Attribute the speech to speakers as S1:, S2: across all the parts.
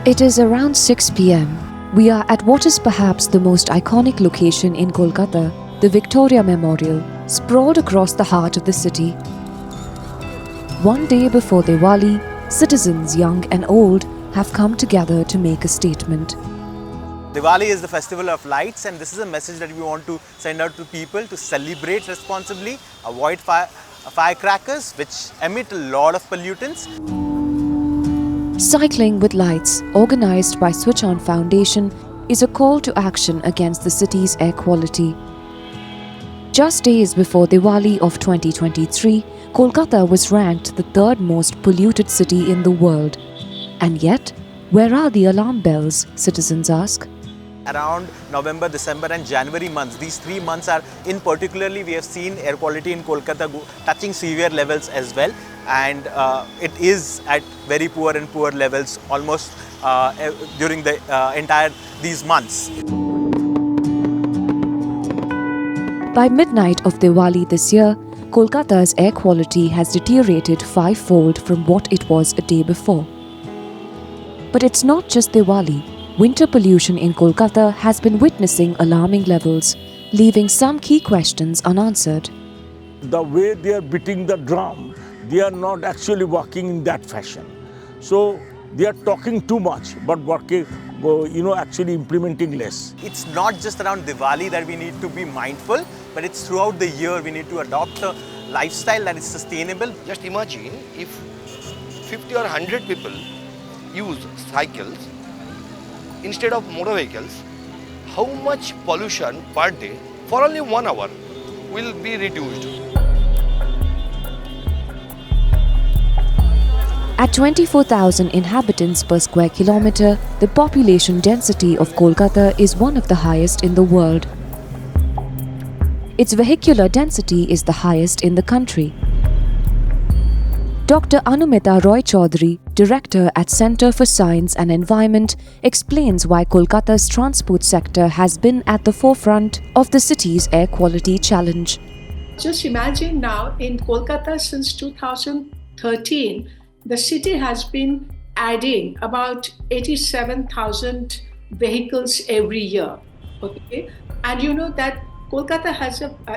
S1: It is around 6 p.m. We are at what is perhaps the most iconic location in Kolkata, the Victoria Memorial, sprawled across the heart of the city. One day before Diwali, citizens young and old have come together to make a statement.
S2: Diwali is the festival of lights, and this is a message that we want to send out to people to celebrate responsibly, avoid firecrackers which emit a lot of pollutants.
S1: Cycling with Lights, organised by Switch On Foundation, is a call to action against the city's air quality. Just days before Diwali of 2023, Kolkata was ranked the third most polluted city in the world. And yet, where are the alarm bells, citizens ask?
S2: Around November, December and January months, these 3 months are in particularly we have seen air quality in Kolkata touching severe levels as well, and it is at very poor and poor levels almost during the entire these months.
S1: By midnight of Diwali this year, Kolkata's air quality has deteriorated fivefold from what it was a day before. But it's not just Diwali. Winter pollution in Kolkata has been witnessing alarming levels, leaving some key questions unanswered.
S3: The way they are beating the drum, they are not actually working in that fashion. So they are talking too much, but working, actually implementing less.
S2: It's not just around Diwali that we need to be mindful, but it's throughout the year we need to adopt a lifestyle that is sustainable.
S4: Just imagine if 50 or 100 people use cycles instead of motor vehicles, how much pollution per day for only 1 hour will be reduced.
S1: At 24,000 inhabitants per square kilometre, the population density of Kolkata is one of the highest in the world. Its vehicular density is the highest in the country. Dr. Anumita Roy Chaudhary, Director at Centre for Science and Environment, explains why Kolkata's transport sector has been at the forefront of the city's air quality challenge.
S5: Just imagine now in Kolkata since 2013, the city has been adding about 87,000 vehicles every year. Okay, and you know that Kolkata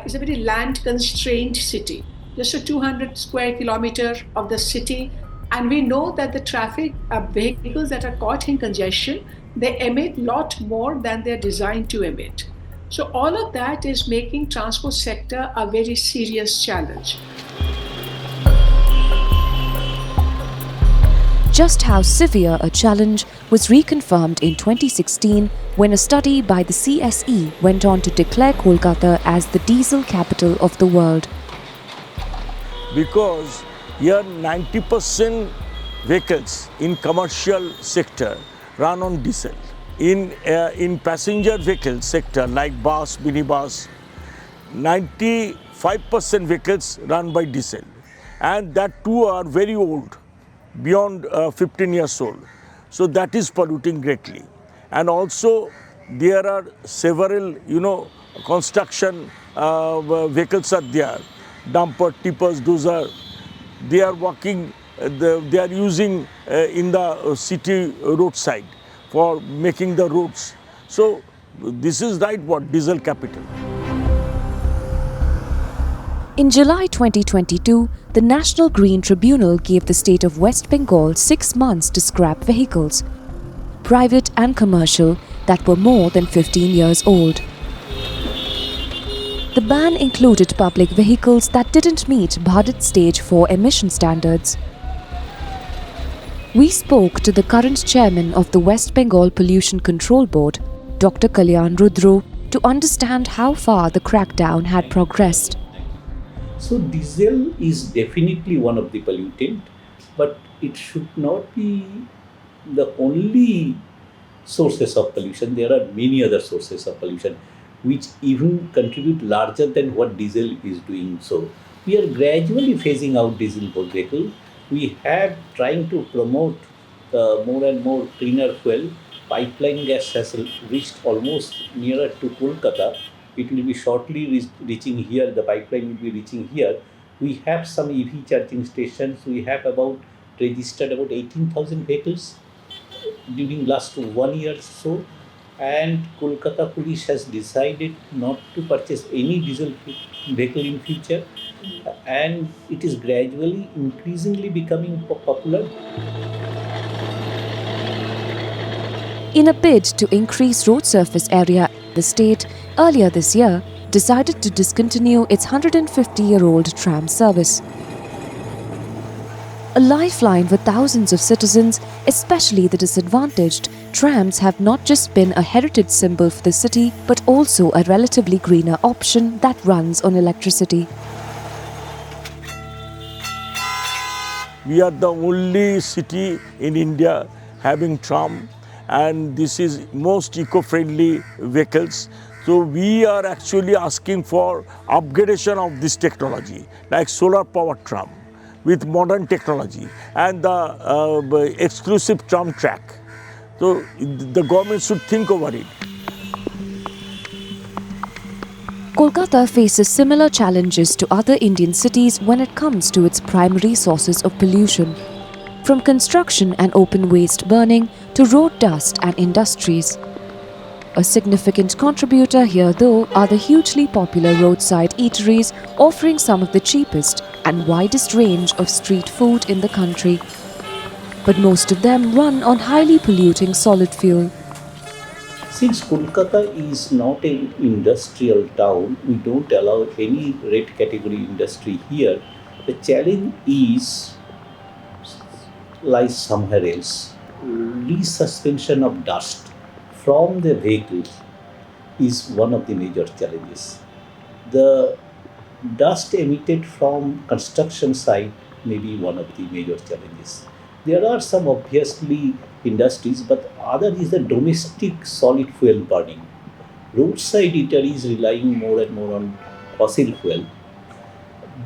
S5: is a very land-constrained city, just a 200 square kilometer of the city, and we know that the traffic vehicles that are caught in congestion, they emit a lot more than they're designed to emit. So all of that is making transport sector a very serious challenge.
S1: Just how severe a challenge was reconfirmed in 2016 when a study by the CSE went on to declare Kolkata as the diesel capital of the world.
S3: Because here 90% vehicles in commercial sector run on diesel. In passenger vehicle sector like bus, minibus, 95% vehicles run by diesel, and that too are very old, beyond 15 years old. So that is polluting greatly. And also there are several, construction vehicles are there. Dumper, tippers, dozer, they are working, they are using in the city roadside for making the roads. So this is right what diesel capital.
S1: In July 2022, the National Green Tribunal gave the state of West Bengal 6 months to scrap vehicles, private and commercial, that were more than 15 years old. The ban included public vehicles that didn't meet Bharat Stage 4 emission standards. We spoke to the current chairman of the West Bengal Pollution Control Board, Dr. Kalyan Rudro, to understand how far the crackdown had progressed.
S6: So diesel is definitely one of the pollutant, but it should not be the only sources of pollution. There are many other sources of pollution which even contribute larger than what diesel is doing. So we are gradually phasing out diesel vehicle. We have trying to promote more and more cleaner fuel. Pipeline gas has reached almost nearer to Kolkata. It will be shortly reaching here. The pipeline will be reaching here. We have some EV charging stations. We have registered about 18,000 vehicles. during last 1 year or so, and Kolkata police has decided not to purchase any diesel vehicle in future, and it is gradually increasingly becoming popular.
S1: In a bid to increase road surface area, the state, earlier this year, decided to discontinue its 150-year-old tram service. A lifeline for thousands of citizens, especially the disadvantaged, trams have not just been a heritage symbol for the city, but also a relatively greener option that runs on electricity.
S3: We are the only city in India having tram, and this is most eco-friendly vehicles. So we are actually asking for upgradation of this technology, like solar powered tram with modern technology and the exclusive tram track. So the government should think over it.
S1: Kolkata faces similar challenges to other Indian cities when it comes to its primary sources of pollution, from construction and open waste burning to road dust and industries. A significant contributor here, though, are the hugely popular roadside eateries offering some of the cheapest and widest range of street food in the country. But most of them run on highly polluting solid fuel.
S6: Since Kolkata is not an industrial town, we don't allow any red category industry here. The challenge lies somewhere else. Resuspension of dust from the vehicles is one of the major challenges. The dust emitted from construction site may be one of the major challenges. There are some obviously industries, but other is the domestic solid fuel burning. Roadside eateries relying more and more on fossil fuel.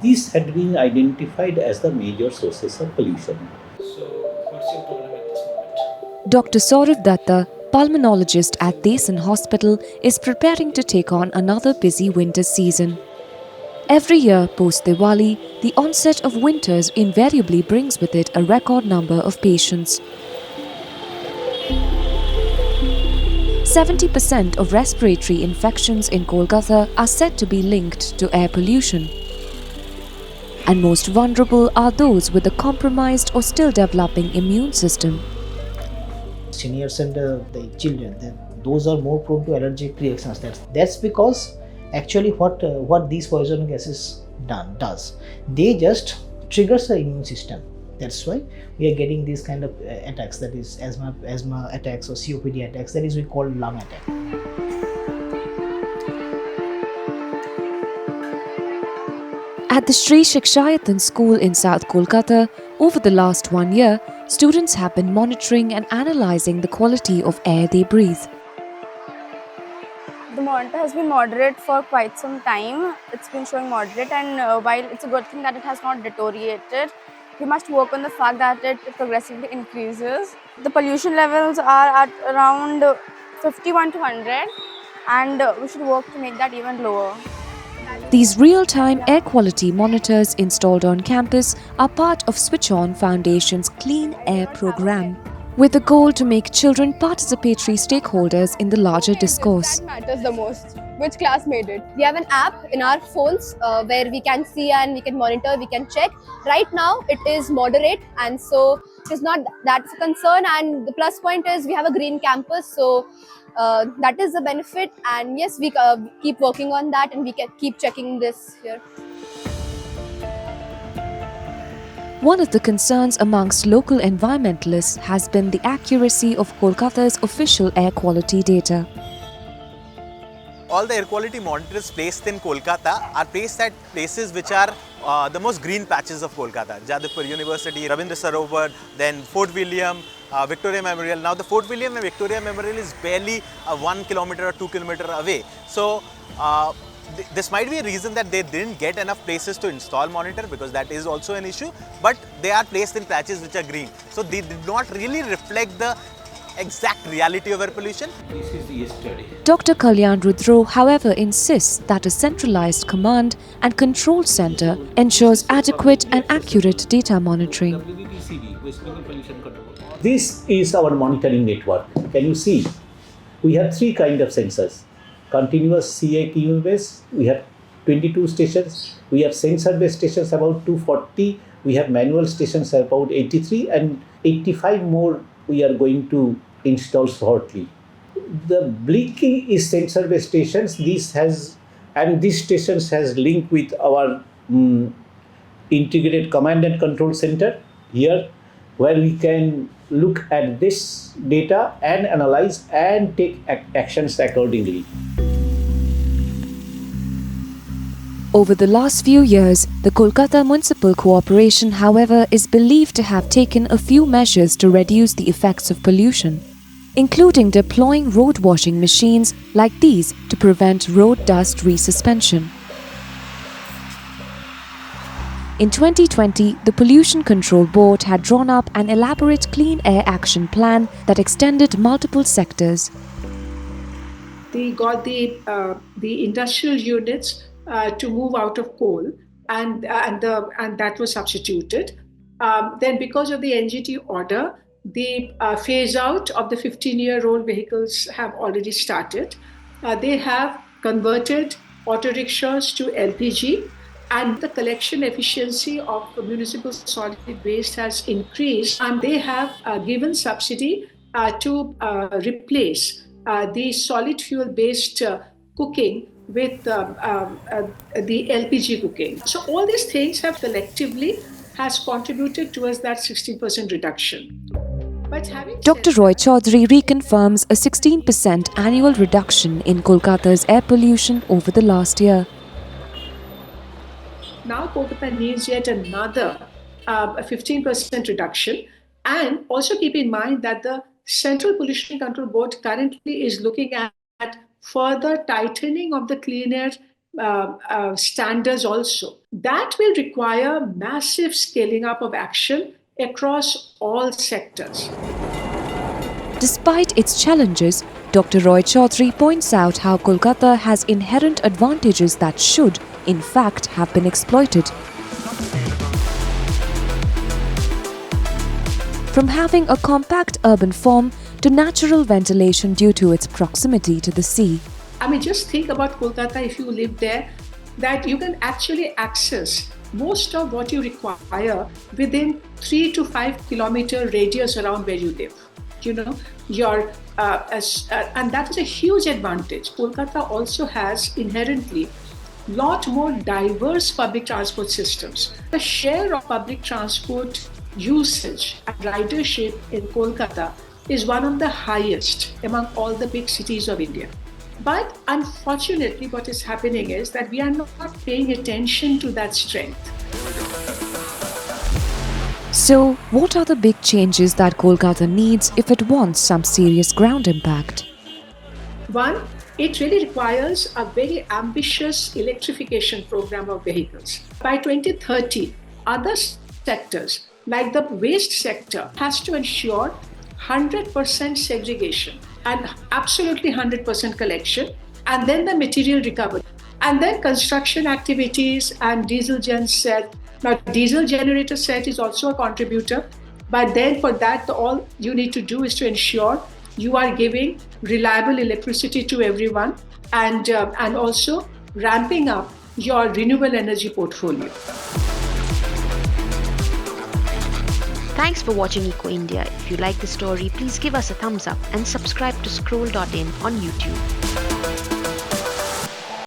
S6: These had been identified as the major sources of pollution. So, what's your problem at this moment?
S1: Dr. Saurav Dutta, pulmonologist at Desan Hospital, is preparing to take on another busy winter season. Every year post-Diwali, the onset of winters invariably brings with it a record number of patients. 70% of respiratory infections in Kolkata are said to be linked to air pollution. And most vulnerable are those with a compromised or still developing immune system.
S7: Seniors and the children, those are more prone to allergic reactions. That's because actually what these poison gases does, they just triggers the immune system. That's why we are getting these kind of attacks, that is asthma attacks or COPD attacks, that is we call lung attack.
S1: At the Sri Shikshayatan school in South Kolkata, over the last 1 year, students have been monitoring and analysing the quality of air they breathe.
S8: The monitor has been moderate for quite some time. It's been showing moderate, and while it's a good thing that it has not deteriorated, we must work on the fact that it progressively increases. The pollution levels are at around 51 to 100, and we should work to make that even lower.
S1: These real-time air quality monitors installed on campus are part of Switch On Foundation's Clean Air program, with the goal to make children participatory stakeholders in the larger discourse.
S9: That matters the most. Which class made it? We have an app in our phones where we can see and we can monitor, we can check. Right now it is moderate, and so it is not that a concern, and the plus point is we have a green campus, so that is the benefit. And yes, we keep working on that, and we can keep checking this here.
S1: One of the concerns amongst local environmentalists has been the accuracy of Kolkata's official air quality data.
S2: All the air quality monitors placed in Kolkata are placed at places which are the most green patches of Kolkata. Jadavpur University, Rabindra Sarovar, then Fort William, Victoria Memorial. Now the Fort William and Victoria Memorial is barely 1 kilometer or 2 kilometer away. So this might be a reason that they didn't get enough places to install monitor, because that is also an issue, but they are placed in patches which are green. So they did not really reflect the exact reality of air pollution.
S6: This is yesterday.
S1: Dr. Kalyan Rudro, however, insists that a centralized command and control center ensures adequate and accurate data monitoring.
S6: WBPCD, West Bengal Pollution Control. This is our monitoring network. Can you see? We have three kind of sensors. Continuous CA base, we have 22 stations. We have sensor-based stations about 240. We have manual stations about 83, and 85 more we are going to install shortly. The blinking is sensor-based stations. These stations has link with our integrated command and control center here, where we can look at this data and analyze and take actions accordingly.
S1: Over the last few years, the Kolkata Municipal Corporation, however, is believed to have taken a few measures to reduce the effects of pollution, including deploying road washing machines like these to prevent road dust resuspension. In 2020, the Pollution Control Board had drawn up an elaborate clean air action plan that extended multiple sectors.
S5: They got the industrial units to move out of coal, and that was substituted. Then, because of the NGT order, the phase out of the 15-year-old vehicles have already started. They have converted auto rickshaws to LPG, and the collection efficiency of municipal solid waste has increased, and they have given subsidy to replace the solid fuel based cooking with the LPG cooking. So all these things have collectively has contributed towards that 16% reduction.
S1: Dr. Roy Chaudhary reconfirms a 16% annual reduction in Kolkata's air pollution over the last year.
S5: Now Kolkata needs yet another 15% reduction. And also keep in mind that the Central Pollution Control Board currently is looking at further tightening of the clean air standards also. That will require massive scaling up of action across all sectors.
S1: Despite its challenges, Dr. Roy Chaudhary points out how Kolkata has inherent advantages that should, in fact, have been exploited. From having a compact urban form to natural ventilation due to its proximity to the sea.
S5: I mean, just think about Kolkata if you live there, that you can actually access most of what you require within 3 to 5 kilometer radius around where you live. You know, and that is a huge advantage. Kolkata also has inherently lot more diverse public transport systems. The share of public transport usage and ridership in Kolkata is one of the highest among all the big cities of India. But unfortunately, what is happening is that we are not paying attention to that strength.
S1: So, what are the big changes that Kolkata needs if it wants some serious ground impact?
S5: One, it really requires a very ambitious electrification program of vehicles. By 2030, other sectors like the waste sector has to ensure 100% segregation and absolutely 100% collection, and then the material recovery. And then construction activities and diesel gen set. Now, diesel generator set is also a contributor, but then for that, all you need to do is to ensure you are giving reliable electricity to everyone, and also ramping up your renewable energy portfolio.
S10: Thanks for watching Eco India. If you like the story, please give us a thumbs up and subscribe to Scroll.in on YouTube.